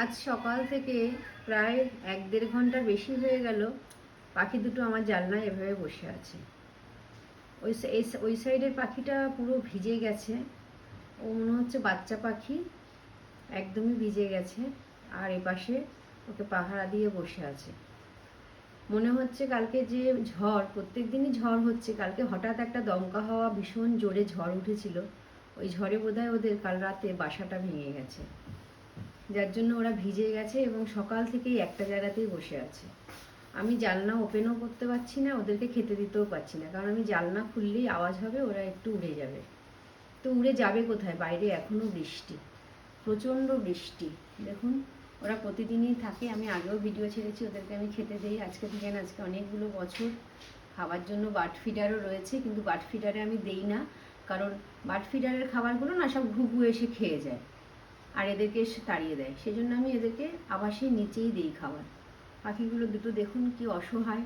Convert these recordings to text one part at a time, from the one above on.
আজ সকাল থেকে প্রায় ১-১.৫ ঘন্টার বেশি হয়ে গেল পাখি দুটো আমার জানলায় এভাবে বসে আছে। ওই সাইডের পাখিটা পুরো ভিজে গেছে, ও মনে হচ্ছে বাচ্চা পাখি, একদমই ভিজে গেছে। আর এপাশে ওকে পাহারা দিয়ে বসে আছে। মনে হচ্ছে কালকে যে ঝড়, প্রত্যেক দিনই ঝড় হচ্ছে, কালকে হঠাৎ একটা দমকা হাওয়া, ভীষণ জোরে ঝড় উঠেছিল, ওই ঝড়ে বোধহয় ওদের কাল রাতে বাসাটা ভেঙে গেছে, যার জন্য ওরা ভিজে গেছে এবং সকাল থেকেই একটা জায়গাতেই বসে আছে। আমি জানলা ওপেনও করতে পারছি না, ওদেরকে খেতে দিতেও পারছি না, কারণ আমি জানলা খুললেই আওয়াজ হবে, ওরা একটু উড়ে যাবে। তো উড়ে যাবে কোথায়? বাইরে এখনও বৃষ্টি, প্রচণ্ড বৃষ্টি। দেখুন, ওরা প্রতিদিনই থাকে, আমি আগেও ভিডিও ছেড়েছি, ওদেরকে আমি খেতে দিই আজকে থেকে না, আজকে অনেকগুলো বছর। খাবার জন্য বার্ড ফিডারও রয়েছে, কিন্তু বার্ড ফিডারে আমি দেই না, কারণ বার্ড ফিডারের খাবারগুলো না সব ঘুঘু এসে খেয়ে যায় আর এদেরকে এসে তাড়িয়ে দেয়, সেই জন্য আমি এদেরকে আবাসের নিচেই দিই খাবার। পাখিগুলো দুটো দেখুন কি অসহায়।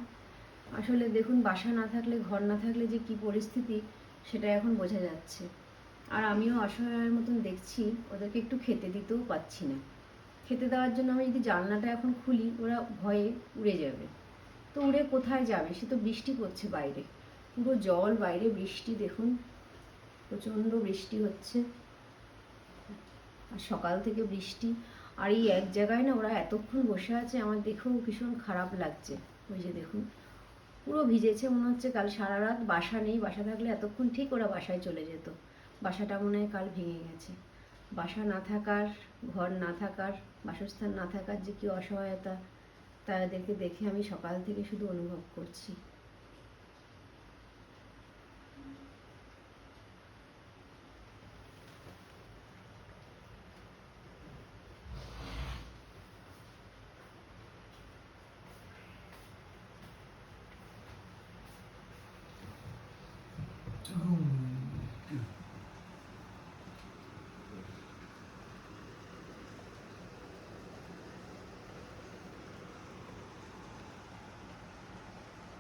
আসলে দেখুন, বাসা না থাকলে, ঘর না থাকলে যে কি পরিস্থিতি, সেটা এখন বোঝা যাচ্ছে। আর আমিও অসহায়ের মতন দেখছি, ওদেরকে একটু খেতে দিতেও পাচ্ছি না। খেতে দেওয়ার জন্য আমি যদি জানলাটা এখন খুলি, ওরা ভয়ে উড়ে যাবে। তো উড়ে কোথায় যাবে? সে তো বৃষ্টি পড়ছে বাইরে, পুরো জল, বাইরে বৃষ্টি দেখুন, প্রচণ্ড বৃষ্টি হচ্ছে, আর সকাল থেকে বৃষ্টি। আর এই এক জায়গায় না ওরা এতক্ষণ বসে আছে, আমার দেখেও ভীষণ খারাপ লাগছে। ওই যে দেখুন, পুরো ভিজেছে, মনে হচ্ছে কাল সারা রাত বাসা নেই, বাসা থাকলে এতক্ষণ ঠিক ওরা বাসায় চলে যেত। বাসাটা মনে হয় কাল ভেঙে গেছে। বাসা না থাকার, ঘর না থাকার, বাসস্থান না থাকার যে কি অসহায়তা, তাদেরকে দেখে আমি সকাল থেকে শুধু অনুভব করছি।